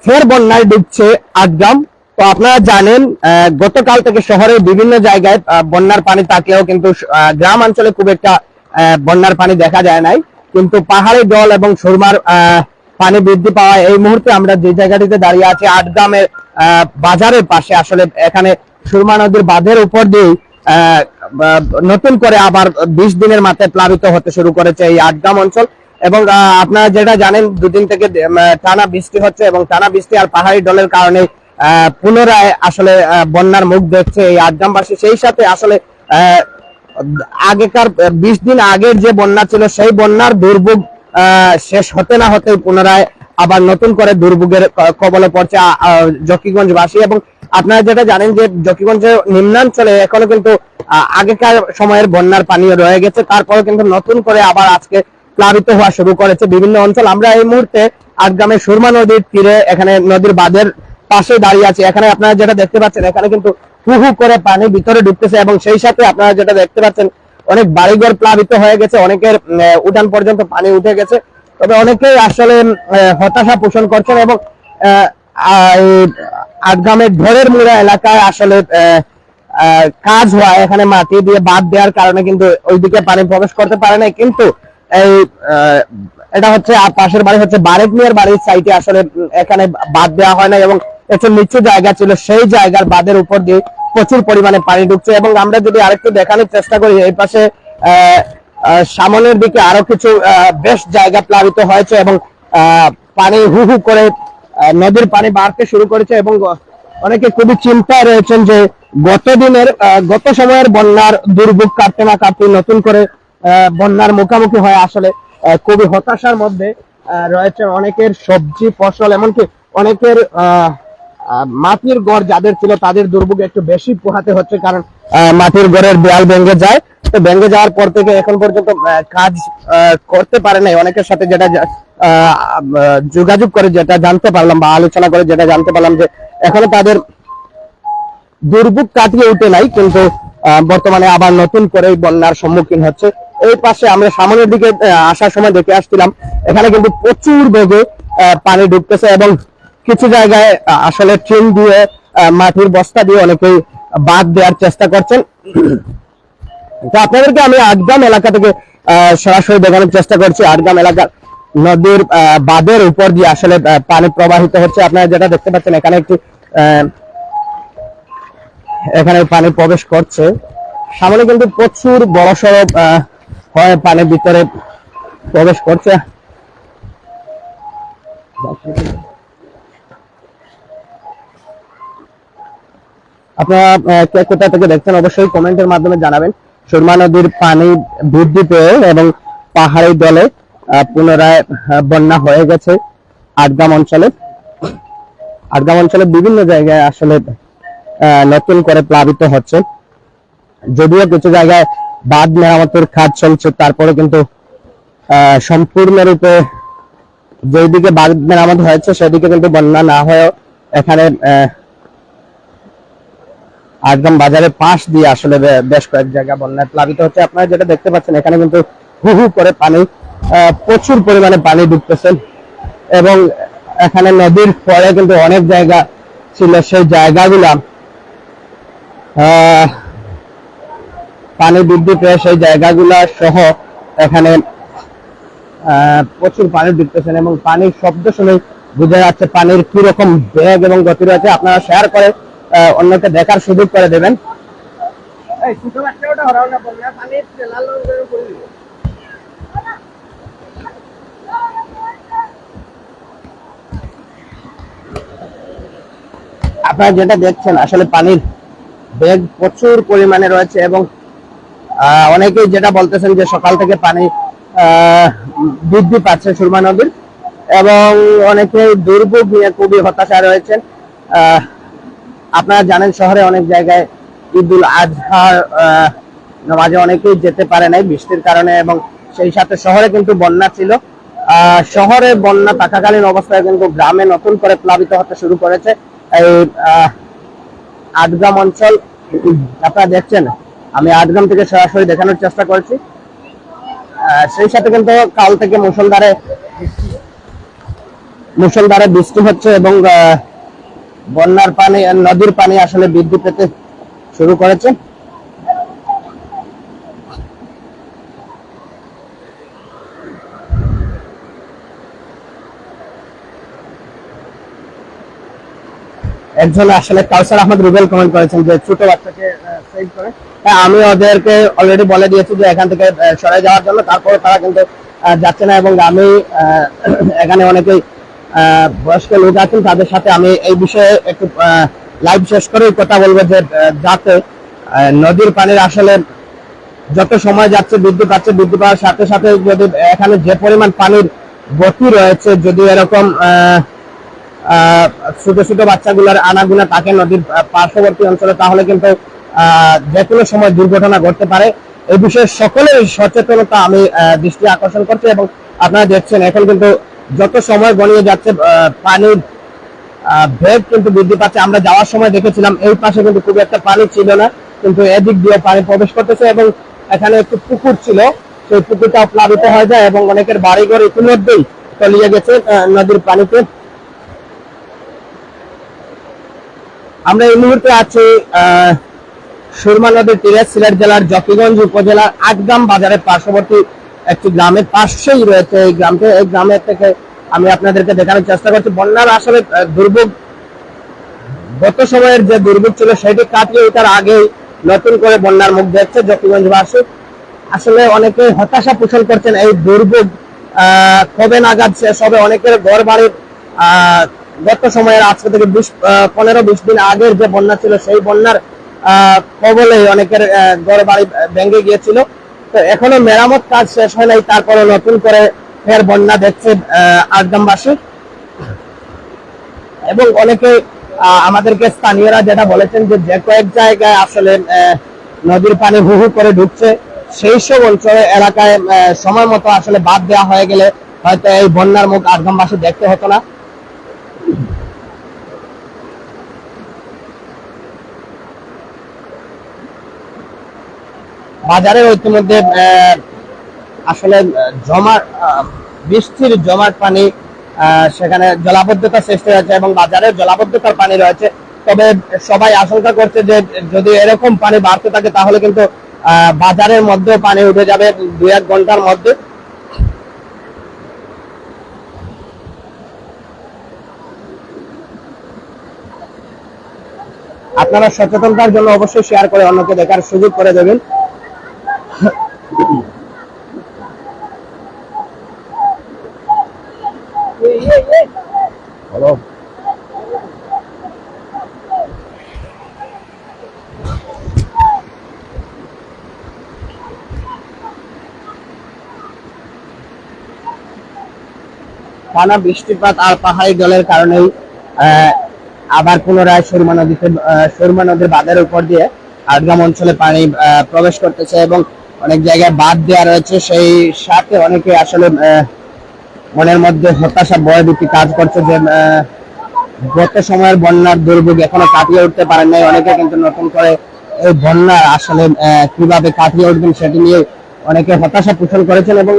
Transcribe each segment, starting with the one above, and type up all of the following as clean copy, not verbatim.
ফের বন্যায় ডুবছে আটগ্রাম। তো আপনারা জানেন গতকাল থেকে শহরের বিভিন্ন জায়গায় বন্যার পানি থাকলেও কিন্তু গ্রাম অঞ্চলে খুব একটা বন্যার পানি দেখা যায় নাই। কিন্তু পাহাড়ি জল এবং সুরমার পানি বৃদ্ধি পাওয়া এই মুহূর্তে আমরা যে জায়গাটিতে দাঁড়িয়ে আছি আটগ্রামের বাজারের পাশে, আসলে এখানে সুরমা নদীর বাঁধের উপর দিয়ে নতুন করে আবার 20 দিনের মাথায় প্লাবিত হতে শুরু করেছে এই আটগ্রাম অঞ্চল। এবং আপনারা যেটা জানেন দুদিন থেকে টানা বৃষ্টি হচ্ছে এবং টানা বৃষ্টি আর পাহাড়ি ঢলের কারণে পুনরায় আসলে বন্যার মুখ দেখছে এই আটগ্রামবাসী। সেই সাথে আসলে আগেকার 20 দিন আগের যে বন্যা ছিল সেই বন্যার দুর্ভোগ শেষ হতে না হতে পুনরায় আবার নতুন করে দুর্ভোগের কবলে পড়ছে জকিগঞ্জবাসী। এবং আপনারা যেটা জানেন যে জকিগঞ্জের নিম্নাঞ্চলে এখনো কিন্তু আগেকার সময়ের বন্যার পানি রয়ে গেছে, তারপরে কিন্তু নতুন করে আবার আজকে প্লাবিত হওয়া শুরু করেছে বিভিন্ন অঞ্চল। আমরা এই মুহূর্তে আটগ্রামের সুরমা নদীর তীরে এখানে নদীর বাঁধের পাশে দাঁড়িয়ে আছি। এখানে আপনারা যেটা দেখতে পাচ্ছেন এখানে কিন্তু হু হু করে পানি ভিতরে ঢুকতেছে এবং সেই সাথে আপনারা যেটা দেখতে পাচ্ছেন অনেক বাড়িঘর প্লাবিত হয়ে গেছে, অনেকের উঠান পর্যন্ত পানি উঠে গেছে। তবে অনেকেই আসলে হতাশা পোষণ করছেন এবং আটগ্রামের ঢোরের মুড়া এলাকায় আসলে কাজ হয়, এখানে মাটি দিয়ে বাঁধ দেওয়ার কারণে কিন্তু ওইদিকে পানি প্রবেশ করতে পারে না। কিন্তু এই এটা হচ্ছে পাশের বাড়ি হচ্ছে বারেক মিয়ার বাড়ির সাইডে আসলে এখানে বাঁধ দেওয়া হয় না এবং একটু নিচু জায়গা ছিল, সেই জায়গার বাঁধের উপর দিয়ে প্রচুর পরিমাণে পানি ঢুকছে। এবং আমরা যদি আরেকটু দেখানোর চেষ্টা করি এই পাশে সামনের দিকে আরো কিছু বেশ জায়গা প্লাবিত হয়েছে এবং পানি হু হু করে নদীর পানি বাড়তে শুরু করেছে এবং অনেকে খুবই চিন্তায় রয়েছেন যে গত সময়ের বন্যার দুর্ভোগ কাটতে না কাটতে নতুন করে বন্যার মুখোমুখি হয়ে আসলে খুবই হতাশার মধ্যে রয়েছে অনেকের সবজি ফসল, এমনকি অনেকের মাটির ঘর যাদের ছিল তাদের দুর্ভোগ একটু বেশি পোহাতে হচ্ছে, কারণ মাটির ঘরের দেয়াল ভেঙে যায়। তো ভেঙে যাওয়ার পর থেকে এখন পর্যন্ত কাজ করতে পারে নাই। অনেকের সাথে যেটা যোগাযোগ করে যেটা জানতে পারলাম বা আলোচনা করে যেটা জানতে পারলাম যে এখনো তাদের দুর্ভোগ কাটিয়ে উঠে নাই, কিন্তু বর্তমানে আবার নতুন করে বন্যার সম্মুখীন হচ্ছে। এই পাশে আমরা সামনের দিকে আসার সময় দেখে আসছিলাম এখানে কিন্তু প্রচুর বেগে পানি ঢুকতেছে এবং কিছু জায়গায় আসলে ট্রেন দিয়ে মাটির বস্তা দিয়ে অনেকেই বাঁধ দেওয়ার চেষ্টা করছেন। তো আপনাদেরকে আমি আটগ্রাম এলাকা থেকে সরাসরি দেখানোর চেষ্টা করছি। আটগ্রাম এলাকার নদীর বাঁধের উপর দিয়ে আসলে পানি প্রবাহিত হচ্ছে। আপনারা যেটা দেখতে পাচ্ছেন এখানে পানি প্রবেশ করছে, সামনে কিন্তু প্রচুর বড় সড়ো হয়ে পানির ভিতরে প্রবেশ করছে। আপনারা কে কোথা থেকে দেখছেন অবশ্যই কমেন্টের মাধ্যমে জানাবেন। সুরমা নদীর পানি বৃদ্ধি পেয়ে এবং পাহাড়ি দলে পুনরায় বন্যা হয়ে গেছে আটগ্রাম অঞ্চলে। আটগ্রাম অঞ্চলে বিভিন্ন জায়গায় আসলে নতুন করে প্লাবিত হচ্ছে, যদিও কিছু জায়গায় বাঁধ মেরামতের কাজ চলছে, তারপরে কিন্তু সম্পূর্ণরূপে যেদিকে বাঁধ মেরামত হয়েছে সেদিকে কিন্তু বন্যা না হয়েও এখানে আটগ্রাম বাজারের পাশ দিয়ে আসলে বেশ কয়েক জায়গা বন্যায় প্লাবিত হচ্ছে। আপনারা যেটা দেখতে পাচ্ছেন এখানে কিন্তু হু হু করে পানি প্রচুর পরিমাণে পানি ঢুকতেছে এবং এখানে নদীর পরে কিন্তু অনেক জায়গা ছিল, সেই জায়গাগুলা পানি বৃদ্ধি পেয়ে সেই জায়গাগুলা সহ এখানে প্রচুর পানি ঢুকতেছেন এবং পানির শব্দ শুনে বোঝা যাচ্ছে পানির কি রকম বেগ এবং গতি রয়েছে। আপনারা শেয়ার করে অন্যকে দেখার সুযোগ করে দেবেন। আপনারা যেটা দেখছেন আসলে পানির বেগ প্রচুর পরিমাণে রয়েছে এবং অনেকেই যেটা বলতেছেন যে সকাল থেকে পানি বৃদ্ধি পাচ্ছে সুরমা নদীর এবং অনেকে দুর্ভোগ নিয়ে খুবই হতাশা রয়েছেন। আপনারা জানেন শহরে অনেক জায়গায় ঈদুল আজহার নামাজে অনেকেই যেতে পারে নাই বৃষ্টির কারণে এবং সেই সাথে শহরে কিন্তু বন্যা ছিল। শহরে বন্যা থাকাকালীন অবস্থায় কিন্তু গ্রামে নতুন করে প্লাবিত হতে শুরু করেছে এই আটগ্রাম অঞ্চল। আপনারা দেখছেন আমি আটগ্রাম থেকে সরাসরি দেখানোর চেষ্টা করছি। সেই সাথে কিন্তু কাল থেকে মুষলধারে মুষলধারে বৃষ্টি হচ্ছে এবং বন্যার পানি, নদীর পানি আসলে বৃদ্ধি পেতে শুরু করেছে। একজন আসলে কাউসার আহমদ রুবেল কমেন্ট করেছেন যে ছোট বাচ্চাকে সেভ করে। হ্যাঁ, আমি ওদেরকে অলরেডি বলে দিয়েছি যে এখান থেকে সরে যাওয়ার জন্য, তারপরে তারা কিন্তু যাচ্ছে না। এবং আমি এখানে অনেকেই বয়স্ক লোক আছেন, তাদের সাথে আমি এই বিষয়ে একটু লাইভ শেষ করে কথা বলবো যে যাতে নদীর পানির আসলে যত সময় যাচ্ছে বৃদ্ধি পাচ্ছে, বৃদ্ধি পাওয়ার সাথে সাথে যদি এখানে যে পরিমাণ পানির গতি রয়েছে, যদি এরকম ছোট ছোট বাচ্চাগুলোর আনাগুনা থাকে নদীর পার্শ্ববর্তী অঞ্চলে, তাহলে কিন্তু যে কোনো সময় দুর্ঘটনা ঘটতে পারে। এই বিষয়ে সকলের সচেতনতা আমি দৃষ্টি আকর্ষণ করছি। এবং আপনারা দেখছেন এখন কিন্তু যত সময় গড়িয়ে যাচ্ছে পানির বেগ কিন্তু বৃদ্ধি পাচ্ছে। আমরা যাওয়ার সময় দেখেছিলাম এই পাশে কিন্তু খুব একটা পানি ছিল না, কিন্তু এদিক দিয়ে পানি প্রবেশ করতেছে এবং এখানে একটু পুকুর ছিল, সেই পুকুরটা প্লাবিত হয়ে যায় এবং অনেকের বাড়িঘর ইতিমধ্যেই তলিয়ে গেছে নদীর পানিতে। আমরা এই মুহূর্তে আছি সুরমা নদীর তীরে, সিলেট জেলার জকিগঞ্জ উপজেলার আটগ্রাম বাজারের পার্শ্ববর্তী একটি গ্রামের পাশেই রয়েছে এই গ্রামটি। এই গ্রামের থেকে আমি আপনাদেরকে দেখানোর চেষ্টা করছি বন্যার আসলে দুর্ভোগ, গত সময়ের যে দুর্ভোগ ছিল সেটি কাটিয়ে ওঠার আগেই নতুন করে বন্যার মুখ দেখছে জকিগঞ্জবাসী। আসলে অনেকে হতাশা পোষণ করছেন এই দুর্ভোগ কবে নাগাদ শেষ হবে। অনেকের ঘর বাড়ির গত সময়ের আজকে থেকে 15-20 দিন আগের যে বন্যা ছিল সেই বন্যার কবলে অনেকের ঘর বাড়ি ভেঙে গিয়েছিল। তো এখনো মেরামত কাজ শেষ হয় নাই, তারপরে নতুন করে ফের বন্যা দেখছে আটগ্রামবাসী। এবং অনেকে আমাদেরকে স্থানীয়রা যেটা বলেছেন যে কয়েক জায়গায় আসলে নদীর পানি হু হু করে ঢুকছে, সেই সব অঞ্চলে এলাকায় সময় মতো আসলে বাদ দেওয়া হয়ে গেলে হয়তো এই বন্যার মুখ আটগ্রামবাসী দেখতে হতো না। বাজারে ইতিমধ্যে আসলে বৃষ্টির জমাট পানি, সেখানে জলাবদ্ধতা সৃষ্টি হয়েছে এবং বাজারে জলাবদ্ধতার পানি রয়েছে। তবে সবাই আশঙ্কা করছে যে যদি এরকম পানি বাড়তে থাকে তাহলে কিন্তু বাজারের মধ্যে পানি উঠে যাবে 2-1 ঘন্টার মধ্যে। আপনারা সচেতনতার জন্য অবশ্যই শেয়ার করে অন্যকে দেখার সুযোগ করে দেবেন। হ্যালো, টানা বৃষ্টিপাত আর পাহাড়ি জলের কারণেই আবার পুনরায় সুরমা নদীর বাঁধের উপর দিয়ে আটগ্রাম অঞ্চলে পানি প্রবেশ করতেছে এবং অনেক জায়গায় বাঁধ দেওয়া রয়েছে। সেই সাথে অনেকে আসলে মনের মধ্যে হতাশা, ভয়ভীতি কাজ করছে যে গত সময়ের বন্যার দুর্ভোগ এখনো কাটিয়ে উঠতে পারেন নাই। অনেকে কিন্তু নতুন করে এই বন্যা আসলে কিভাবে কাটিয়ে উঠবেন সেটি নিয়ে অনেকে হতাশা পোষণ করেছেন এবং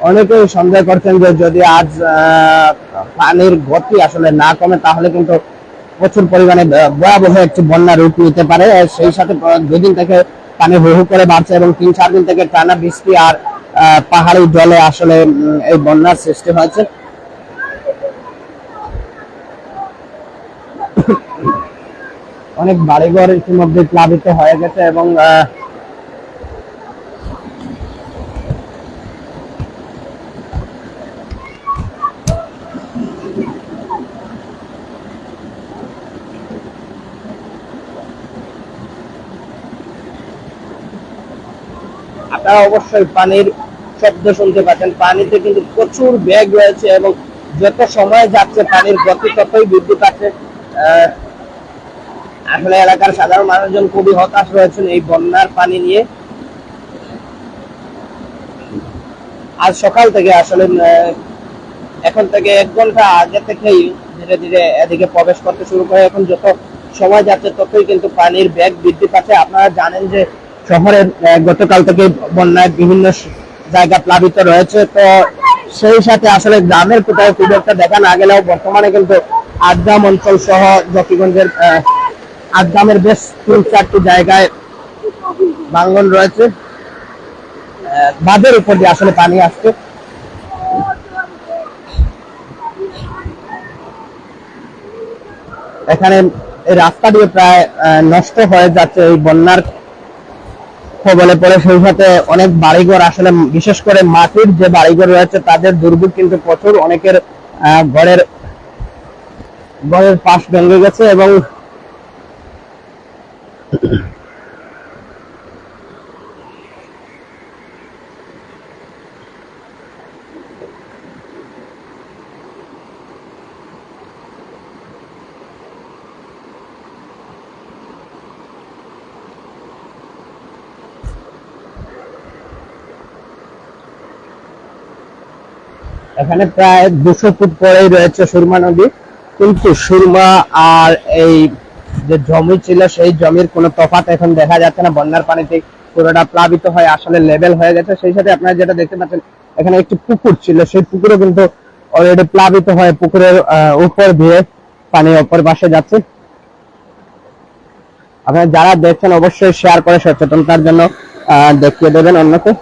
অনেকেই সন্দেহ করছেন যে যদি আজ পানির গতি আসলে না কমে তাহলে কিন্তু প্রচুর পরিমাণে ভয়াবহ একটি বন্যা রূপ নিতে পারে। সেই সাথে 2 দিন থেকে পানি হু হু করে বাড়ছে এবং 3-4 দিন থেকে টানা বৃষ্টি আর পাহাড়ি জলে আসলে এই বন্যার সৃষ্টি হয়েছে। অনেক বাড়িঘর ইতিমধ্যে প্লাবিত হয়ে গেছে এবং আপনারা অবশ্যই পানির শব্দ শুনতে পাচ্ছেন। পানিতে কিন্তু প্রচুর বেগ রয়েছে এবং যত সময় যাচ্ছে পানির গতি ততই বৃদ্ধি পাচ্ছে। আসলে এলাকার সাধারণ মানুষজন খুবই হতাশ রয়েছেন এই বন্যার পানি নিয়ে। আজ সকাল থেকে আসলে এখন থেকে 1 ঘন্টা আগে থেকেই ধীরে ধীরে এদিকে প্রবেশ করতে শুরু করে। এখন যত সময় যাচ্ছে ততই কিন্তু পানির বেগ বৃদ্ধি পাচ্ছে। আপনারা জানেন যে শহরে গতকাল থেকে বন্যায় বিভিন্ন জায়গা প্লাবিত রয়েছে। তো সেই সাথে আসলে গ্রামের কোথাও খুব একটা দেখা না গেলেও বর্তমানে কিন্তু আটগ্রাম অঞ্চল সহ জকিগঞ্জের আটগ্রামের বেশ 3-4টি জায়গায় ভাঙন রয়েছে। বাঁধের উপর দিয়ে আসলে পানি আসছে। এখানে এই রাস্তা দিয়ে প্রায় নষ্ট হয়ে যাচ্ছে এই বন্যার কবলে পড়ে। সেই সাথে অনেক বাড়িঘর আসলে বিশেষ করে মাটির যে বাড়িঘর রয়েছে তাদের দুর্ভোগ কিন্তু প্রচুর। অনেকের ঘরের পাশ ভেঙে গেছে এবং এখানে প্রায় 200 ফুট পরেই রয়েছে সুরমা নদী, কিন্তু সুরমা আর এই যে জমি ছিল সেই জমির কোনো তফাৎ এখন দেখা যাচ্ছে না। বন্যার পানিতে পুরোটা প্লাবিত হয়ে আসলে লেভেল হয়ে গেছে। সেই সাথে আপনারা যেটা দেখতে পাচ্ছেন এখানে একটি পুকুর ছিল, সেই পুকুরও কিন্তু অলরেডি প্লাবিত হয়ে পুকুরের উপর দিয়ে পানি অপর পাশে যাচ্ছে। আপনারা যারা দেখছেন অবশ্যই শেয়ার করে সচেতনতার জন্য দেখিয়ে দেবেন অন্যকে।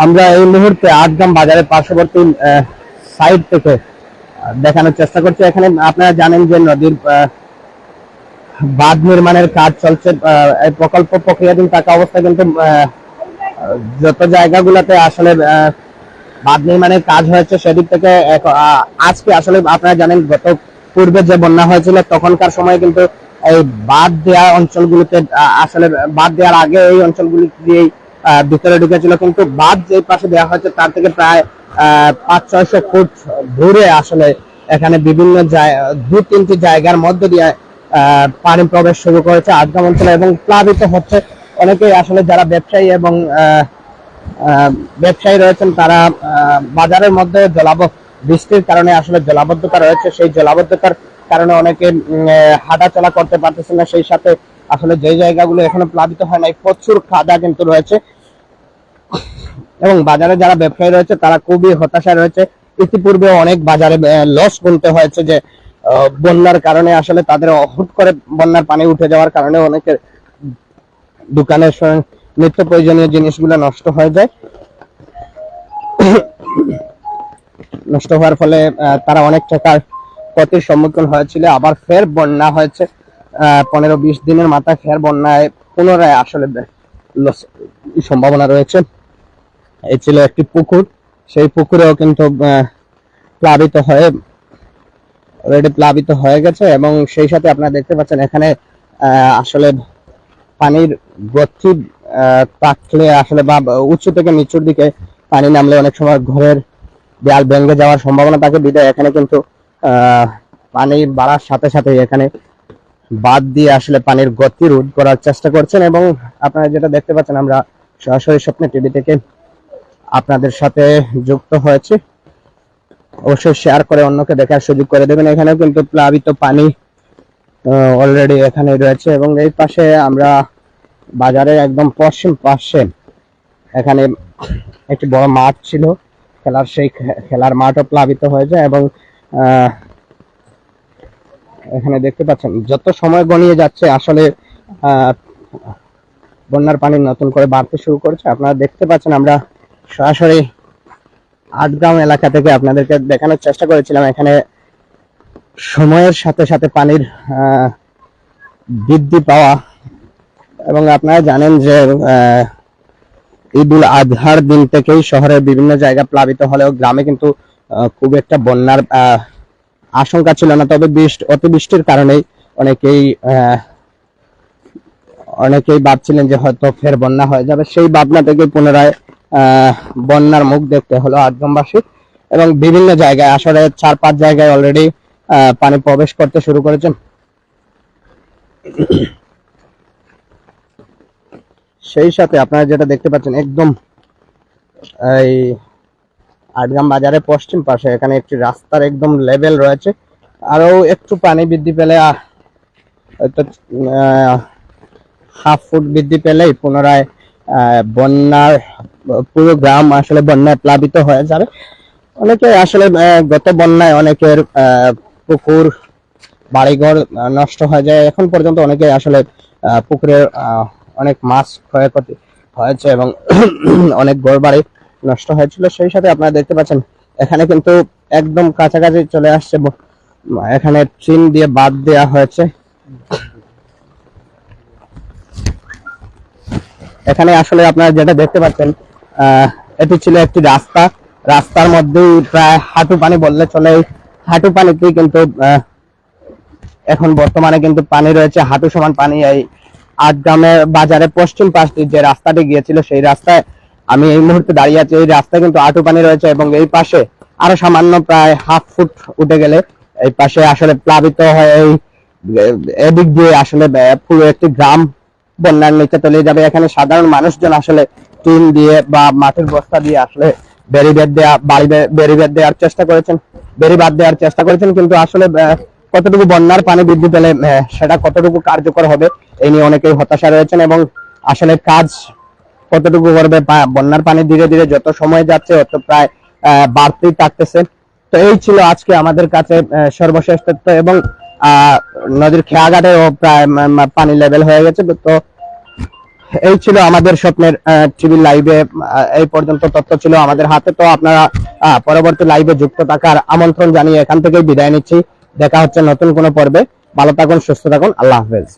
আমরা এই মুহূর্তে আটগ্রাম বাজারের পার্শ্ববর্তী সাইড থেকে দেখানোর চেষ্টা করছি। এখানে আপনারা জানেন যে নদীর বাঁধ নির্মাণের কাজ চলছে। এই প্রকল্প প্রক্রিয়াধীন থাকা অবস্থায় কিন্তু যত জায়গাগুলোতে আসলে বাঁধ নির্মাণের কাজ হয়েছে সেদিক থেকে আজকে আসলে আপনারা জানেন গত পূর্বে যে বন্যা হয়েছিল তখনকার সময় কিন্তু এই বাঁধ দেওয়া অঞ্চলগুলোতে আসলে বাঁধ দেওয়ার আগে এই অঞ্চলগুলি দিয়েই ভিতরে ঢুকেছিল, কিন্তু বাঁধ যে পাশে দেওয়া হয়েছে তার থেকে প্রায় 500-600 ফুট দূরে আসলে এখানে বিভিন্ন 2-3টি জায়গার মধ্য দিয়ে পানি প্রবেশ শুরু করেছে আটগ্রাম অঞ্চলে এবং প্লাবিত হচ্ছে। অনেকেই আসলে যারা ব্যবসায়ী এবং ব্যবসায়ী রয়েছেন তারা বাজারের মধ্যে বৃষ্টির কারণে আসলে জলাবদ্ধতা রয়েছে। সেই জলাবদ্ধতার কারণে অনেকে হাঁটা চলা করতে পারতেছে না। সেই সাথে আসলে যে জায়গাগুলো এখনো প্লাবিত হয় নাই প্রচুর কাদা কিন্তু রয়েছে এবং বাজারে যারা ব্যবসায়ী রয়েছে তারা খুবই হতাশায় রয়েছে। ইতিপূর্বে অনেক বাজারে লস গুনতে হয়েছে যে বন্যার কারণে আসলে তাদের হুট করে বন্যার পানি উঠে যাওয়ার কারণে অনেকের দোকানের নিত্য প্রয়োজনীয় জিনিসগুলো নষ্ট হয়ে যায়। নষ্ট হওয়ার ফলে তারা অনেক টাকার ক্ষতির সম্মুখীন হয়েছিল। আবার ফের বন্যা হয়েছে 15-20 দিনের মাথায় ফের বন্যায় পুনরায় আসলে সম্ভাবনা রয়েছে। এই ছিল একটি পুকুর, সেই পুকুরেও কিন্তু প্লাবিত হয়ে গেছে এবং সেই সাথে আপনারা দেখতে পাচ্ছেন এখানে আসলে পানির গতি থাকলে আসলে বা উঁচু থেকে নিচুর দিকে পানি নামলে অনেক সময় ঘরের দেয়াল ভেঙে যাওয়ার সম্ভাবনা থাকে। বিধায় এখানে কিন্তু পানি বাড়ার সাথে সাথে এখানে বাদ দিয়ে আসলে পানির গতি রোধ করার চেষ্টা করছেন এবং আপনারা যেটা দেখতে পাচ্ছেন আমরা সরাসরি স্বপ্নে টিভি থেকে আপনাদের সাথে যুক্ত হয়েছে। অবশ্যই শেয়ার করে অন্যকে দেখার সুযোগ করে দেবেন। এখানেও কিন্তু প্লাবিত পানি অলরেডি এখানে রয়েছে এবং এই পাশে আমরা বাজারের একদম পশ্চিম পাশে এখানে একটি বড় মাঠ ছিল খেলার, সেই খেলার মাঠও প্লাবিত হয়ে যায় এবং এখানে দেখতে পাচ্ছেন যত সময় গনিয়ে যাচ্ছে আসলে বন্যার পানি নতুন করে বাড়তে শুরু করেছে। আপনারা দেখতে পাচ্ছেন আমরা সরাসরি আটগ্রাম এলাকা থেকে আপনাদেরকে দেখানোর চেষ্টা করেছিলাম এখানে সময়ের সাথে সাথে পানির বৃদ্ধি পাওয়া এবং আপনারা জানেন যে ঈদুল আজহার দিন থেকেই শহরের বিভিন্ন জায়গা প্লাবিত হলেও গ্রামে কিন্তু খুব একটা বন্যার আশঙ্কা ছিল না। তবে অতিবৃষ্টির কারণেই অনেকেই ভাবছিলেন যে হয়তো ফের বন্যা হয়ে যাবে। সেই ভাবনা থেকে পুনরায় বন্যার মুখ দেখতে হলো আটগ্রামবাসী এবং বিভিন্ন জায়গায় আসলে 4-5 জায়গায় অলরেডি পানি প্রবেশ করতে শুরু করেছেন। সেই সাথে আপনারা যেটা দেখতে পাচ্ছেন একদম এই আটগ্রাম বাজারের পশ্চিম পাশে এখানে একটি রাস্তার একদম লেভেল রয়েছে। আরো একটু পানি বৃদ্ধি পেলে হয়তো 1/2 ফুট বৃদ্ধি পেলেই পুনরায় বন্যার পুরো গ্রাম আসলে বন্যায় প্লাবিত হয়ে যাবে। অনেকে আসলে গত বন্যায় অনেকের পুকুর বাড়িঘর নষ্ট হয়ে যায়। এখন পর্যন্ত অনেকে আসলে পুকুরের অনেক মাছ ক্ষয়ক্ষতি হয়েছে এবং অনেক ঘর বাড়ি নষ্ট হয়েছিল। সেই সাথে আপনারা দেখতে পাচ্ছেন এখানে কিন্তু একদম কাছাকাছি চলে আসছে। এখানে চিন দিয়ে বাঁধ দেওয়া হয়েছে। এখানে আসলে আপনারা যেটা দেখতে পাচ্ছেন এটি ছিল একটি রাস্তা। রাস্তার মধ্যেই প্রায় হাঁটু পানি বললে চলে। হাঁটু পানিতেই কিন্তু এখন বর্তমানে কিন্তু পানি রয়েছে, হাঁটু সমান পানি। এই আটগ্রামের বাজারে পশ্চিম পাশ দিয়ে যে রাস্তাটি গিয়েছিল সেই রাস্তায় আমি এই মুহূর্তে দাঁড়িয়ে আছি। এই রাস্তায় কিন্তু হাঁটু পানি রয়েছে এবং এই পাশে আরো সামান্য প্রায় হাফ ফুট উঠে গেলে এই পাশে আসলে প্লাবিত হয়ে এই এদিক দিয়ে আসলে পুরো একটি গ্রাম বন্যার নিচে চলে যাবে। এখানে সাধারণ মানুষজন আসলে টিন দিয়ে বা মাটির বস্তা দিয়ে আসলে ব্যারিকেড দেওয়া ব্যারিকেড দেওয়ার চেষ্টা করেছেন, বেড়িবাঁধ দেওয়ার চেষ্টা করেছেন, কিন্তু আসলে কতটুকু বন্যার পানি বৃদ্ধি পেলে সেটা কতটুকু কার্যকর হবে এই নিয়ে অনেকেই হতাশা রয়েছেন এবং আসলে কাজ কতটুকু করবে। বন্যার পানি ধীরে ধীরে যত সময় যাচ্ছে তত প্রায় বাড়তেই থাকতেছে। তো এই ছিল আজকে আমাদের কাছে সর্বশেষ তথ্য এবং নদীর খেয়াঘাটেও প্রায় পানি লেভেল হয়ে গেছে। তো এই ছিল আমাদের স্বপ্নের টিভি লাইভে এই পর্যন্ত তথ্য ছিল আমাদের হাতে। তো আপনারা পরবর্তী লাইভে যুক্ত থাকার আমন্ত্রণ জানিয়ে এখান থেকেই বিদায় নিচ্ছি। দেখা হচ্ছে নতুন কোনো পর্বে। ভালো থাকুন, সুস্থ থাকুন, আল্লাহ হাফেজ।